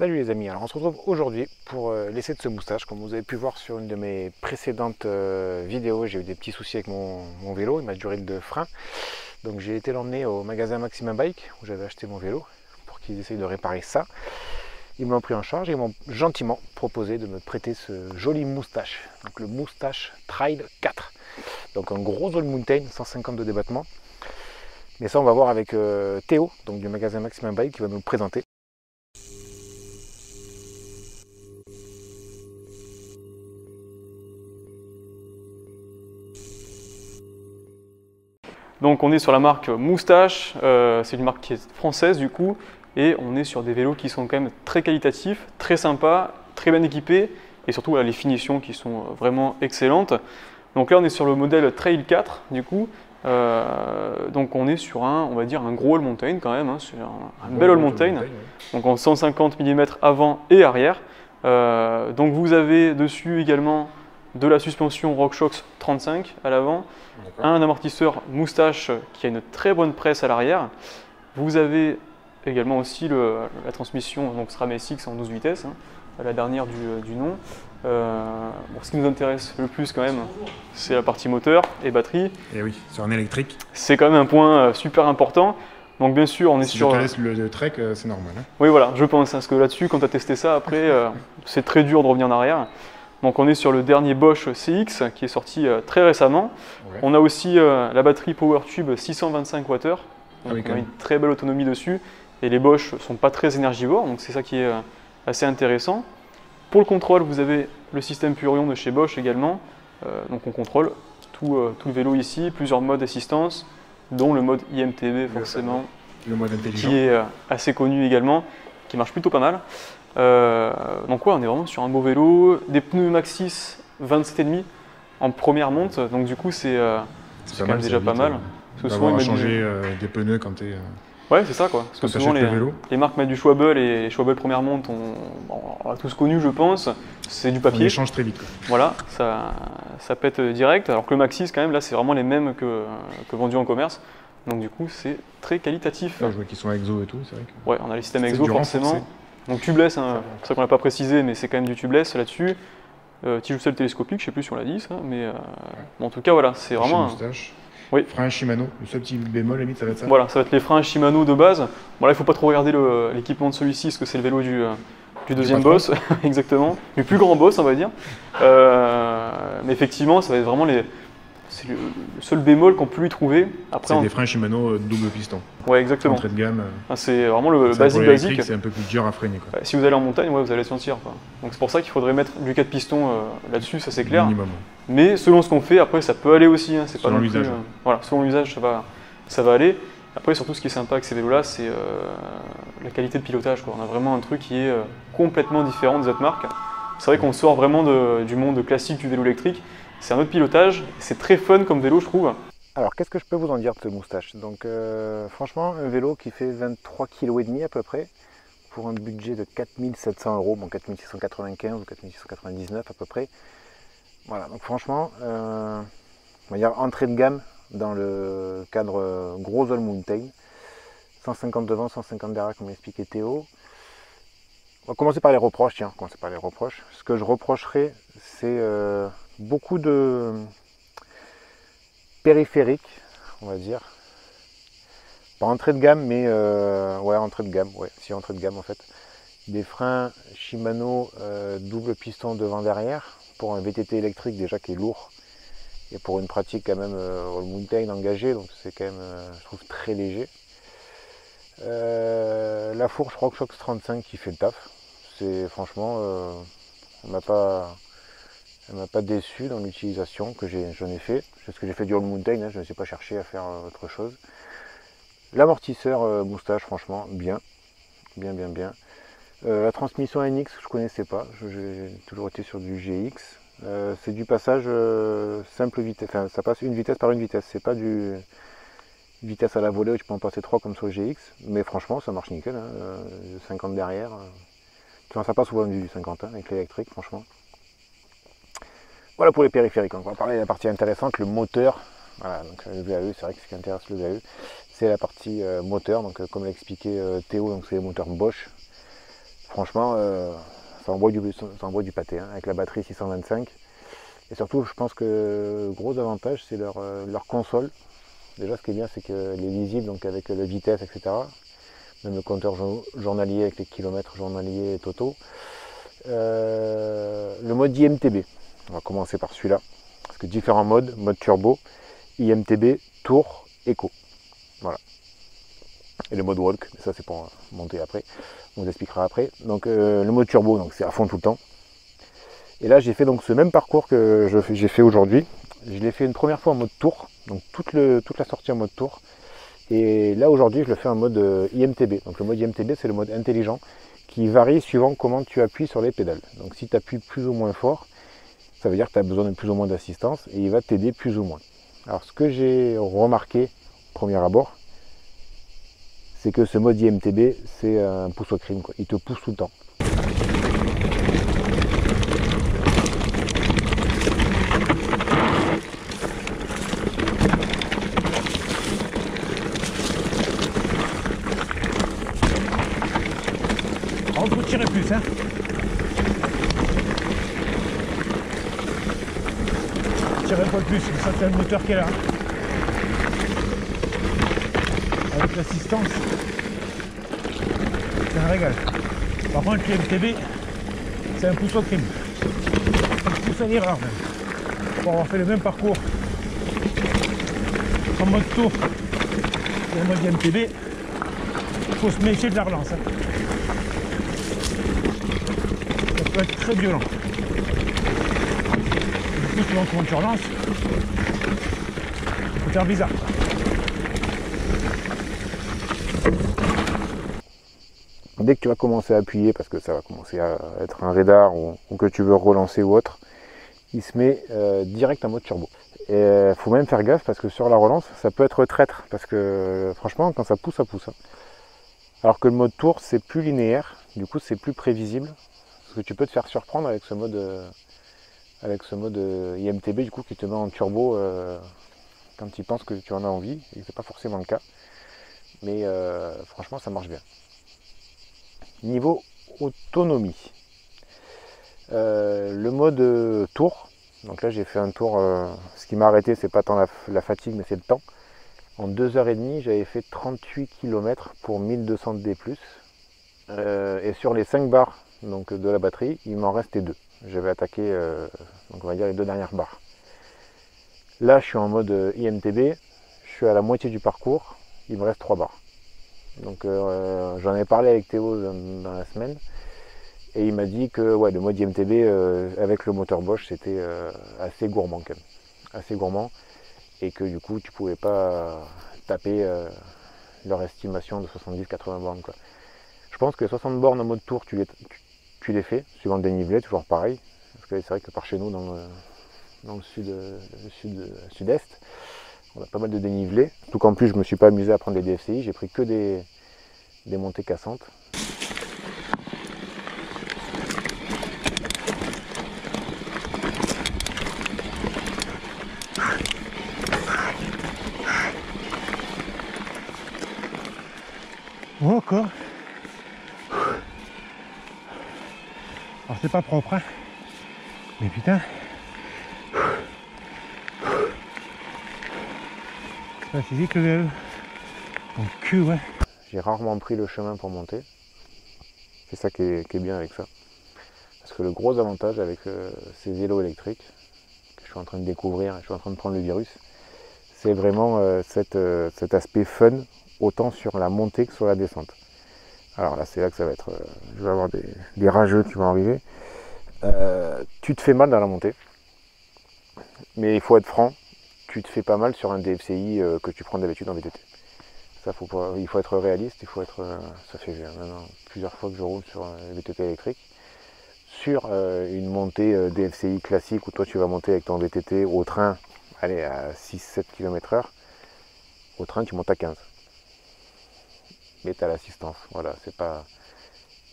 Salut les amis, alors on se retrouve aujourd'hui pour l'essai de ce moustache. Comme vous avez pu voir sur une de mes précédentes vidéos, j'ai eu des petits soucis avec mon vélo, il m'a duré de frein. Donc j'ai été l'emmener au magasin Maximum Bike où j'avais acheté mon vélo pour qu'ils essayent de réparer ça. Ils m'ont pris en charge et ils m'ont gentiment proposé de me prêter ce joli moustache, donc le moustache Trail 4. Donc un gros all mountain, 150 de débattement. Mais ça on va voir avec Théo, donc du magasin Maximum Bike, qui va nous le présenter. Donc on est sur la marque Moustache, c'est une marque qui est française du coup, et on est sur des vélos qui sont quand même très qualitatifs, très sympas, très bien équipés, et surtout les finitions qui sont vraiment excellentes. Donc là on est sur le modèle Trail 4 du coup, donc on est sur on va dire un gros all mountain quand même, sur un bel all mountain, donc en 150 mm avant et arrière. Donc vous avez dessus également de la suspension RockShox 35 à l'avant, un amortisseur Moustache qui a une très bonne presse à l'arrière. Vous avez également aussi la transmission donc SRAM SX en 12 vitesses, la dernière du nom. Ce qui nous intéresse le plus quand même, c'est la partie moteur et batterie. Et oui, sur un électrique. C'est quand même un point super important. Donc bien sûr, on est sur... Si je te laisse le trek, c'est normal. Oui voilà, je pense, parce que là-dessus, quand tu as testé ça, après, c'est très dur de revenir en arrière. Donc on est sur le dernier Bosch CX qui est sorti très récemment. Ouais. On a aussi la batterie PowerTube 625 Wh. Donc on a une très belle autonomie dessus. Et les Bosch ne sont pas très énergivores, donc c'est ça qui est assez intéressant. Pour le contrôle, vous avez le système Purion de chez Bosch également. Donc on contrôle tout le vélo ici, plusieurs modes d'assistance, dont le mode IMTB forcément, le mode intelligent, qui est assez connu également, qui marche plutôt pas mal. Donc ouais, on est vraiment sur un beau vélo, des pneus Maxxis 27,5 en première monte, donc du coup c'est quand même déjà pas mal. Parce que souvent ils changer des pneus quand tu es... Ouais, c'est ça quoi. Parce que souvent les marques mettent du Schwalbe et les Schwalbe première monte, on a tous connu je pense, c'est du papier. On les change très vite quoi. Voilà, ça pète direct, alors que le Maxxis quand même là c'est vraiment les mêmes que vendus en commerce. Donc du coup c'est très qualitatif. Ouais, je vois qu'ils sont exo et tout, c'est vrai que... Ouais, on a les systèmes exo forcément. Donc tubeless, c'est ça qu'on n'a pas précisé, mais c'est quand même du tubeless là-dessus. Petit joussel télescopique, je sais plus si on l'a dit ça, mais bon, en tout cas voilà, c'est vraiment... Oui. Frein Shimano, le seul petit bémol, limite ça va être ça. Voilà, ça va être les freins Shimano de base. Bon là il ne faut pas trop regarder l'équipement de celui-ci, parce que c'est le vélo du deuxième boss, exactement, du plus grand boss on va dire. Mais effectivement, ça va être vraiment c'est le seul bémol qu'on peut lui trouver. C'est des freins Shimano double piston. Ouais, exactement. Entrée de gamme. C'est vraiment le basique. C'est un peu plus dur à freiner quoi. Si vous allez en montagne, ouais, vous allez le sentir quoi. Donc c'est pour ça qu'il faudrait mettre du 4 pistons là-dessus, ça c'est clair. Minimum. Mais selon ce qu'on fait, après ça peut aller aussi. C'est selon l'usage. Voilà, selon l'usage, ça va aller. Après, surtout, ce qui est sympa avec ces vélos-là, c'est la qualité de pilotage, quoi. On a vraiment un truc qui est complètement différent des autres marques. C'est vrai qu'on sort vraiment du monde classique du vélo électrique. C'est un autre pilotage, c'est très fun comme vélo je trouve. Alors qu'est-ce que je peux vous en dire de ce moustache? Donc franchement un vélo qui fait 23,5 kg à peu près pour un budget de 4700 €, bon 4695 ou 4699 à peu près. Voilà, donc franchement on va dire entrée de gamme dans le cadre gros all mountain. 150 devant, 150 derrière comme expliquait Théo. On va commencer par les reproches, tiens, Ce que je reprocherais, c'est beaucoup de périphériques, on va dire. Pas entrée de gamme, mais ouais, entrée de gamme, si entrée de gamme en fait. Des freins Shimano double piston devant-derrière pour un VTT électrique déjà qui est lourd. Et pour une pratique quand même all mountain engagée, donc c'est quand même, je trouve, très léger. La fourche RockShox 35 qui fait le taf. C'est franchement, elle m'a pas déçu dans l'utilisation que j'en ai fait. Parce que j'ai fait du all mountain, je ne sais pas chercher à faire autre chose. L'amortisseur moustache, franchement, bien. La transmission NX, je ne connaissais pas. J'ai toujours été sur du GX. C'est du passage simple vitesse. Enfin, ça passe une vitesse par une vitesse. C'est pas du vitesse à la volée où tu peux en passer 3 comme sur le GX. Mais franchement, ça marche nickel. 50 derrière. Enfin, ça passe souvent du 50 avec l'électrique, franchement. Voilà pour les périphériques. On va parler de la partie intéressante, le moteur. Voilà, donc le VAE, c'est vrai que ce qui intéresse le VAE, c'est la partie moteur. Donc comme l'a expliqué Théo, donc c'est les moteurs Bosch. franchement, ça envoie du pâté, hein, avec la batterie 625. Et surtout, je pense que le gros avantage, c'est leur console. Déjà, ce qui est bien, c'est qu'elle est lisible, donc avec le vitesse, etc. Même le compteur journalier avec les kilomètres journaliers totaux. Le mode IMTB, on va commencer par celui-là. Parce que différents modes, mode turbo, IMTB, tour, éco. Voilà. Et le mode walk, mais ça c'est pour monter après, on vous expliquera après. Donc le mode turbo, donc c'est à fond tout le temps. Et là j'ai fait donc ce même parcours que j'ai fait aujourd'hui. Je l'ai fait une première fois en mode tour, donc toute la sortie en mode tour. Et là aujourd'hui je le fais en mode IMTB. Donc le mode IMTB c'est le mode intelligent qui varie suivant comment tu appuies sur les pédales. Donc si tu appuies plus ou moins fort, ça veut dire que tu as besoin de plus ou moins d'assistance et il va t'aider plus ou moins. Alors ce que j'ai remarqué au premier abord, c'est que ce mode IMTB, c'est un pouce au crime, quoi. Il te pousse tout le temps. On peut tirer plus, hein. Tirer un peu plus, ça c'est le moteur qui est là. Avec l'assistance, c'est un régal. Par contre, l'IMTB, c'est un pouce au crime. Un pouce à l'erreur même. Pour avoir fait le même parcours en mode tour et en mode IMTB, il faut se méfier de la relance, hein. Ça peut être très violent. Du coup, souvent quand tu relances, ça peut faire bizarre. Dès que tu vas commencer à appuyer, parce que ça va commencer à être un radar ou que tu veux relancer ou autre, il se met direct en mode turbo. Et il faut même faire gaffe parce que sur la relance, ça peut être traître. Parce que franchement, quand ça pousse, ça pousse, hein. Alors que le mode tour, c'est plus linéaire, du coup c'est plus prévisible. Parce que tu peux te faire surprendre avec ce mode IMTB, du coup, qui te met en turbo quand il pense que tu en as envie. Et c'est pas forcément le cas. Mais franchement, ça marche bien. Niveau autonomie, le mode tour, donc là j'ai fait un tour, ce qui m'a arrêté c'est pas tant la fatigue mais c'est le temps. En 2h30 j'avais fait 38 km pour 1200 D+, et sur les 5 barres donc, de la batterie il m'en restait 2. J'avais attaqué donc on va dire les 2 dernières barres. Là je suis en mode IMTB, je suis à la moitié du parcours, il me reste 3 barres. Donc j'en ai parlé avec Théo dans la semaine et il m'a dit que ouais, le mode IMTB avec le moteur Bosch c'était assez gourmand quand même, assez gourmand, et que du coup tu pouvais pas taper leur estimation de 70-80 bornes, quoi. Je pense que 60 bornes en mode tour tu les fais suivant le dénivelé, toujours pareil, parce que c'est vrai que par chez nous dans le sud-est, on a pas mal de dénivelé. Tout qu'en plus je me suis pas amusé à prendre les DFCI, j'ai pris que des montées cassantes. Bon, encore. Alors c'est pas propre, hein. Mais putain. C'est pas physique le vélo. Mon cul, ouais. J'ai rarement pris le chemin pour monter. C'est ça qui est bien avec ça. Parce que le gros avantage avec ces vélos électriques, que je suis en train de découvrir, je suis en train de prendre le virus, c'est vraiment cet aspect fun, autant sur la montée que sur la descente. Alors là, c'est là que ça va être... je vais avoir des rageux qui vont arriver. Tu te fais mal dans la montée, mais il faut être franc, tu te fais pas mal sur un DFCI que tu prends d'habitude en VTT. Ça, il faut être réaliste, il faut être... ça fait maintenant plusieurs fois que je roule sur un VTT électrique. Sur une montée DFCI classique où toi tu vas monter avec ton VTT au train, allez, à 6-7 km/h, au train tu montes à 15. Mais tu as l'assistance, voilà, c'est pas...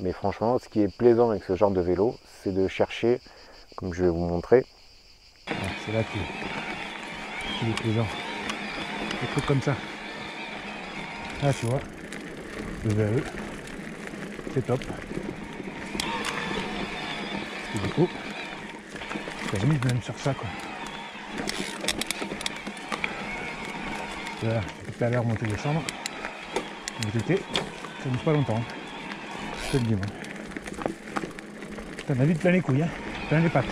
Mais franchement, ce qui est plaisant avec ce genre de vélo, c'est de chercher, comme je vais vous montrer. C'est là qu'il est plaisant. Des trucs comme ça. Là tu vois, le VAE, c'est top. Oh, quasiment même sur ça quoi. Voilà, tout à l'heure monter descendre. VTT, ça ne bouge pas longtemps. Je te le dis moi. T'en as vite plein les couilles, hein, plein les pattes.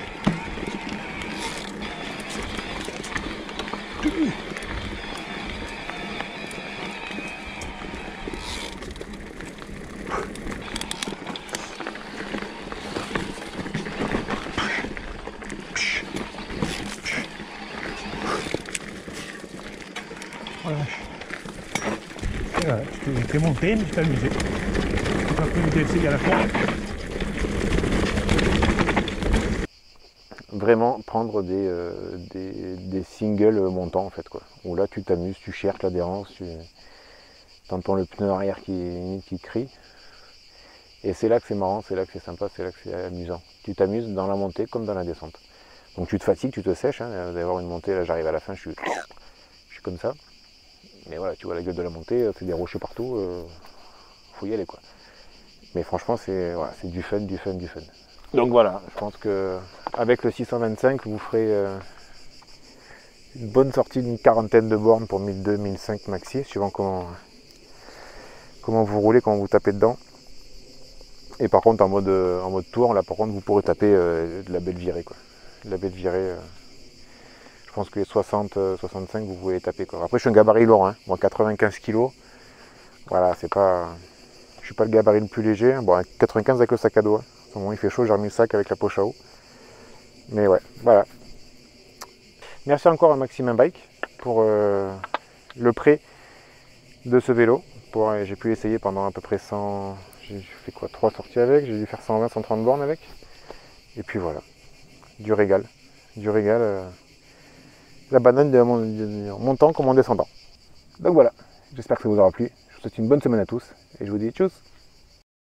Voilà. Et voilà, t'es monté, mais tu t'es amusé. Tu t'as pris une DLC à la fois. Vraiment prendre des singles montants en fait quoi. Où là tu t'amuses, tu cherches l'adhérence, tu entends le pneu arrière qui crie. Et c'est là que c'est marrant, c'est là que c'est sympa, c'est là que c'est amusant. Tu t'amuses dans la montée comme dans la descente. Donc tu te fatigues, tu te sèches, hein. Vous allez voir une montée, là j'arrive à la fin, je suis comme ça. Mais voilà, tu vois la gueule de la montée, c'est des rochers partout, faut y aller quoi. Mais franchement c'est voilà, du fun, du fun, du fun. Donc voilà, je pense que avec le 625 vous ferez une bonne sortie d'une quarantaine de bornes pour 1200-1500 maxi, suivant comment vous roulez, comment vous tapez dedans. Et par contre en mode tour, là par contre vous pourrez taper de la belle virée quoi. De la belle virée, je pense que les 60-65 vous pouvez les taper quoi. Après je suis un gabarit lourd, hein. Moi 95 kg, voilà, c'est pas. Je suis pas le gabarit le plus léger. Bon 95 avec le sac à dos. Hein. Au moment il fait chaud, j'ai remis le sac avec la poche à eau. Mais ouais, voilà. Merci encore à Maximin Bike pour le prêt de ce vélo. J'ai pu essayer pendant à peu près 100. J'ai fait quoi, 3 sorties avec, j'ai dû faire 120-130 bornes avec. Et puis voilà, du régal. Du régal. La banane de mon montant comme en descendant. Donc voilà, j'espère que ça vous aura plu. Je vous souhaite une bonne semaine à tous et je vous dis tchuss.